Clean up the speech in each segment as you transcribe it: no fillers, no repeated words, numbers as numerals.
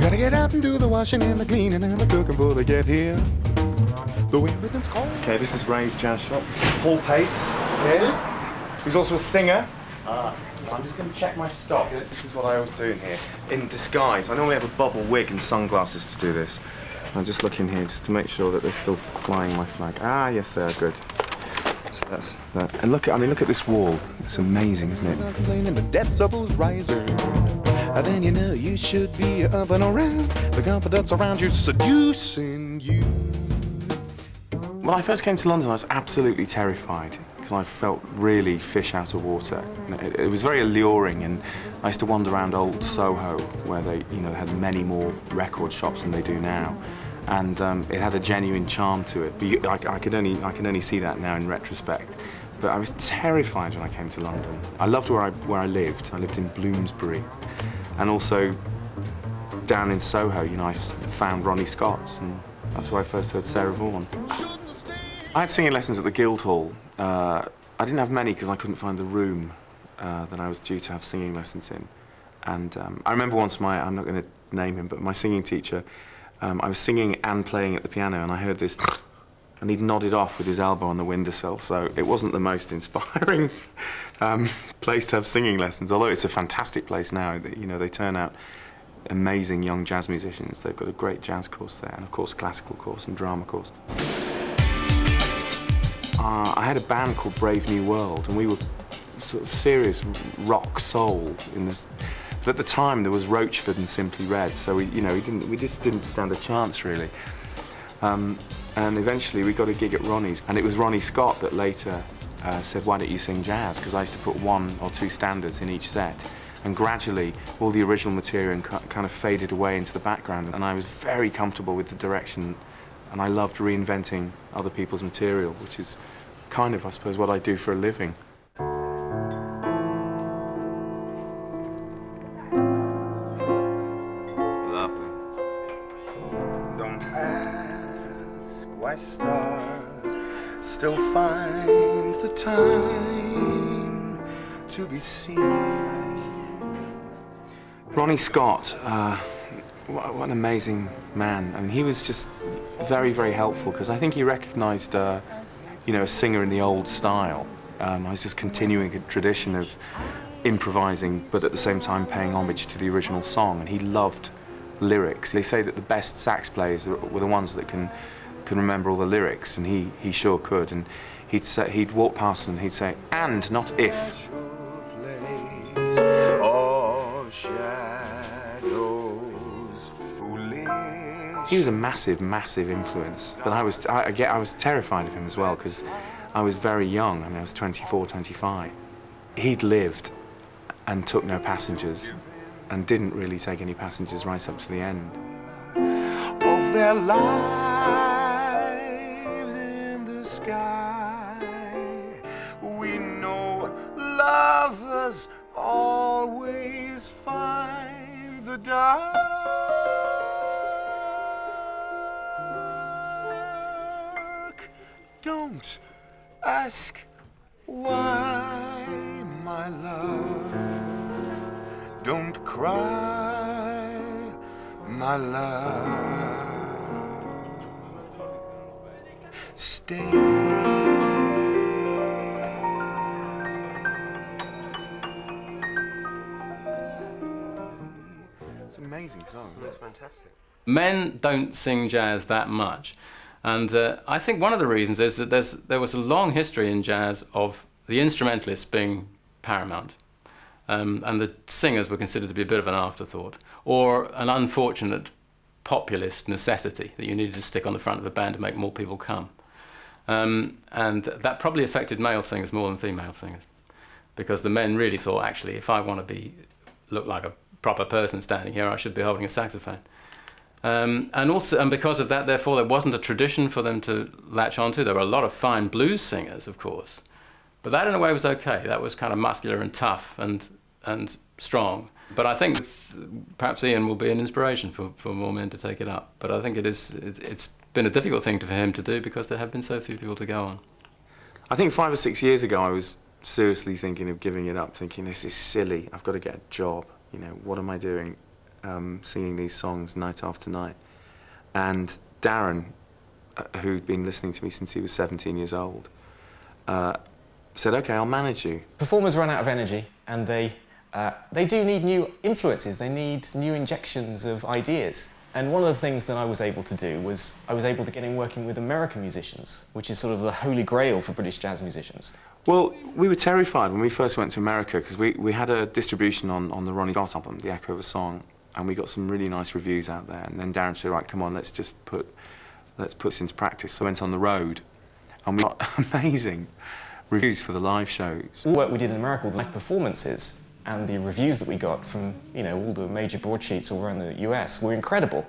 gotta get up and do the washing and the cleaning and the cooking before they get here. The way everything's cold. Okay, this is Ray's jazz shop. This is Paul Pace. Yeah. He's also a singer. I'm just going to check my stock. This is what I always do in here. In disguise. I normally have a bubble wig and sunglasses to do this. I'm just looking here just to make sure that they're still flying my flag. Ah, yes, they are. Good. So that's that. And look at this wall. It's amazing, isn't it? Complaining the depths of those risers. Then you know you should be up and around. The confidence around you seducing you. When I first came to London, I was absolutely terrified because I felt really fish out of water. It was very alluring, and I used to wander around old Soho, where they had many more record shops than they do now, and it had a genuine charm to it. But I can only see that now in retrospect. But I was terrified when I came to London. I loved where I lived. I lived in Bloomsbury, and also down in Soho. I found Ronnie Scott's, and that's where I first heard Sarah Vaughan. I had singing lessons at the Guildhall. I didn't have many because I couldn't find the room that I was due to have singing lessons in. And I remember once I'm not going to name him, but my singing teacher, I was singing and playing at the piano, and I heard this, and he'd nodded off with his elbow on the windowsill, so it wasn't the most inspiring place to have singing lessons, although it's a fantastic place now. They turn out amazing young jazz musicians. They've got a great jazz course there, and of course classical course and drama course. I had a band called Brave New World, and we were sort of serious rock soul in this. But at the time, there was Roachford and Simply Red, so we just didn't stand a chance really. And eventually, we got a gig at Ronnie's, and it was Ronnie Scott that later said, "Why don't you sing jazz?" Because I used to put 1 or 2 standards in each set, and gradually, all the original material kind of faded away into the background, and I was very comfortable with the direction. And I loved reinventing other people's material, which is kind of, I suppose, what I do for a living. Lovely. Don't ask why stars still find the time to be seen. Ronnie Scott, what an amazing man. I mean, he was just very, very helpful, because I think he recognised, a singer in the old style. I was just continuing a tradition of improvising, but at the same time paying homage to the original song, and he loved lyrics. They say that the best sax players were the ones that can remember all the lyrics, and he sure could. And he'd walk past and he'd say, "And, not if." He was a massive, massive influence, but I was terrified of him as well, because I was very young. I mean, I was 24, 25. He'd lived and took no passengers, and didn't really take any passengers right up to the end. Of their lives in the sky, we know lovers always find the dark. Don't ask why, my love. Don't cry, my love. Stay. It's an amazing song. It's fantastic. Men don't sing jazz that much. And I think one of the reasons is that there was a long history in jazz of the instrumentalists being paramount, and the singers were considered to be a bit of an afterthought, or an unfortunate populist necessity that you needed to stick on the front of a band to make more people come. And that probably affected male singers more than female singers, because the men really thought, actually, if I want to look like a proper person standing here, I should be holding a saxophone. And because of that, therefore, there wasn't a tradition for them to latch onto. There were a lot of fine blues singers, of course, but that in a way was okay. That was kind of muscular and tough and strong. But I think perhaps Ian will be an inspiration for more men to take it up. But I think it's been a difficult thing for him to do, because there have been so few people to go on. I think 5 or 6 years ago, I was seriously thinking of giving it up, thinking, this is silly, I've got to get a job, what am I doing? singing these songs night after night. And Darren, who'd been listening to me since he was 17 years old, said, OK, I'll manage you. Performers run out of energy, and they do need new influences. They need new injections of ideas. And one of the things that I was able to do was I was able to get in working with American musicians, which is sort of the holy grail for British jazz musicians. Well, we were terrified when we first went to America because we had a distribution on the Ronnie Scott album, The Echo of a Song, and we got some really nice reviews out there. And then Darren said, right, come on, let's put this into practice. So I went on the road, and we got amazing reviews for the live shows. The work we did in America, the live performances, and the reviews that we got from, you know, all the major broadsheets all around the US were incredible.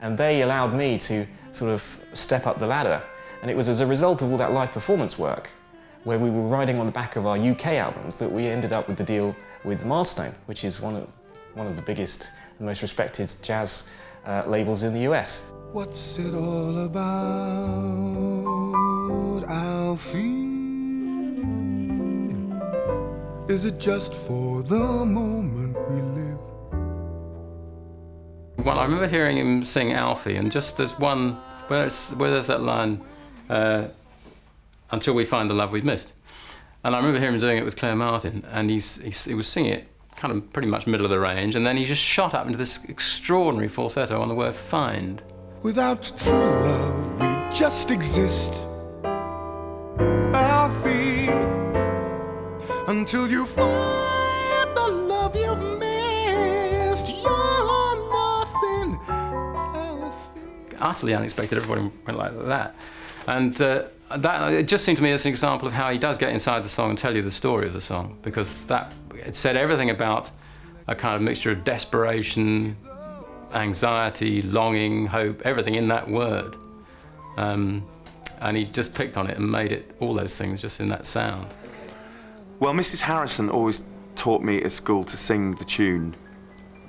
And they allowed me to sort of step up the ladder. And it was as a result of all that live performance work, where we were riding on the back of our UK albums, that we ended up with the deal with Milestone, which is one of the biggest and most respected jazz labels in the US. What's it all about, Alfie? Is it just for the moment we live? Well, I remember hearing him sing Alfie, and just there's one where there's that line, until we find the love we've missed. And I remember hearing him doing it with Claire Martin, and he was singing it kind of pretty much middle of the range, and then he just shot up into this extraordinary falsetto on the word find. Without true love, we just exist, Alfie, until you find the love you've missed. You're nothing, Alfie. Utterly unexpected, everybody went like that. And it just seemed to me as an example of how he does get inside the song and tell you the story of the song, because it said everything about a kind of mixture of desperation, anxiety, longing, hope, everything in that word. And he just picked on it and made it all those things just in that sound. Well, Mrs. Harrison always taught me at school to sing the tune,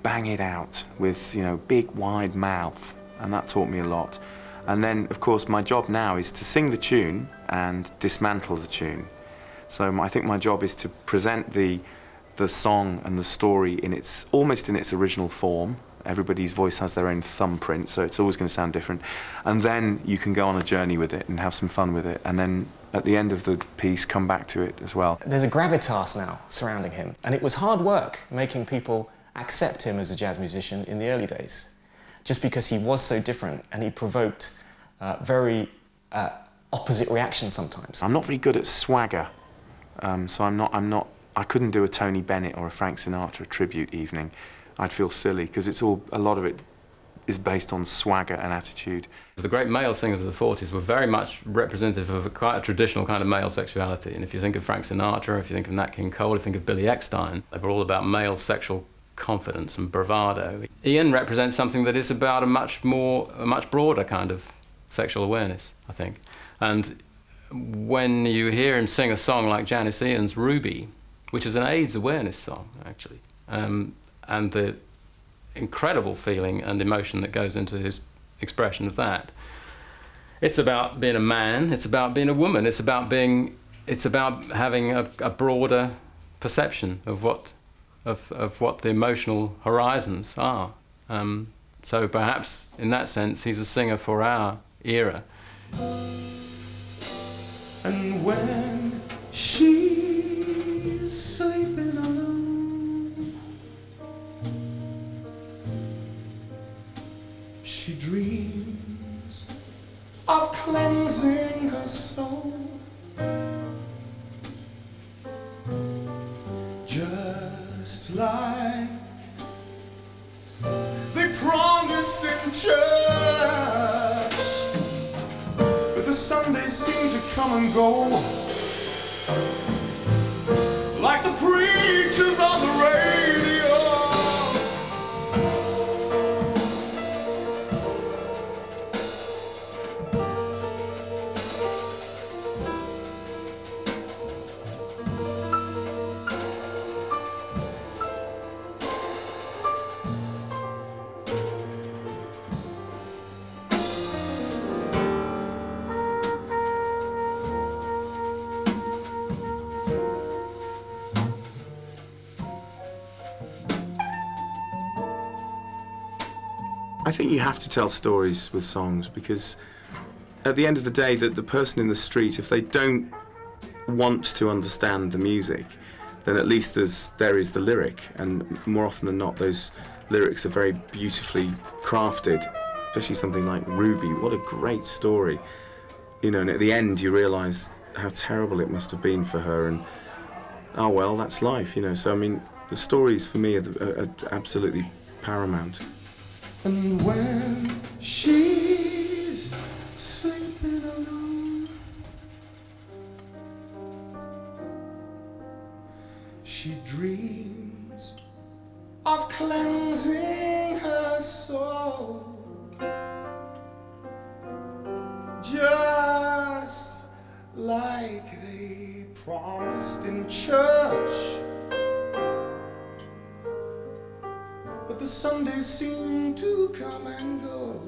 bang it out with, you know, big wide mouth, and that taught me a lot. And then, of course, my job now is to sing the tune and dismantle the tune. So I think my job is to present the song and the story almost in its original form. Everybody's voice has their own thumbprint, so it's always going to sound different. And then you can go on a journey with it and have some fun with it. And then at the end of the piece, come back to it as well. There's a gravitas now surrounding him, and it was hard work making people accept him as a jazz musician in the early days, just because he was so different and he provoked very opposite reactions sometimes. I'm not very good at swagger, so I couldn't do a Tony Bennett or a Frank Sinatra tribute evening. I'd feel silly, because a lot of it is based on swagger and attitude. The great male singers of the 40s were very much representative of quite a traditional kind of male sexuality. And if you think of Frank Sinatra, if you think of Nat King Cole, if you think of Billy Eckstine, they were all about male sexual confidence and bravado. Ian represents something that is about a much broader kind of sexual awareness, I think. And when you hear him sing a song like Janis Ian's Ruby, which is an AIDS awareness song, actually, and the incredible feeling and emotion that goes into his expression of that. It's about being a man, it's about being a woman, it's about having a broader perception of what the emotional horizons are. So perhaps in that sense he's a singer for our era. And when she's sleeping alone, she dreams of cleansing her soul, just like they promised in church. But the Sundays seem to come and go, like the preachers on the radio. I think you have to tell stories with songs, because at the end of the day, the person in the street, if they don't want to understand the music, then at least there is the lyric, and more often than not those lyrics are very beautifully crafted, especially something like Ruby. What a great story, you know, and at the end you realise how terrible it must have been for her, and oh well, that's life, you know. So I mean, the stories for me are absolutely paramount. And when she's sleeping alone, she dreams of cleansing her soul, just like they promised in church. But the Sundays seem to come and go,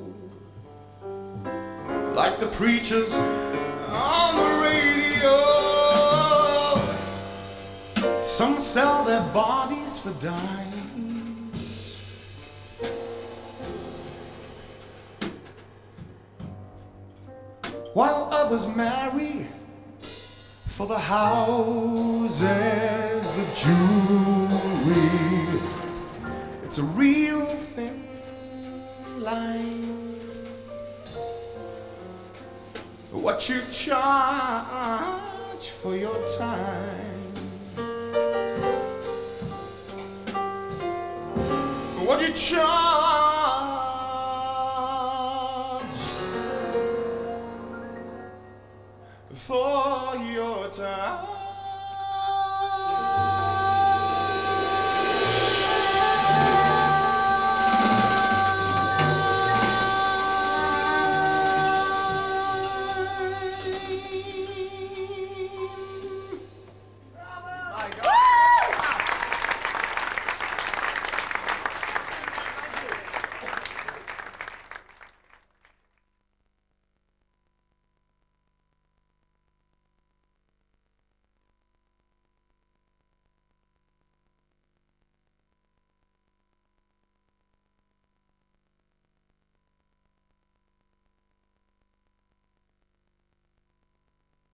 like the preachers on the radio. Some sell their bodies for dimes, while others marry for the houses, the jewelry. It's a real thin line, what you charge for your time, what you charge for your time.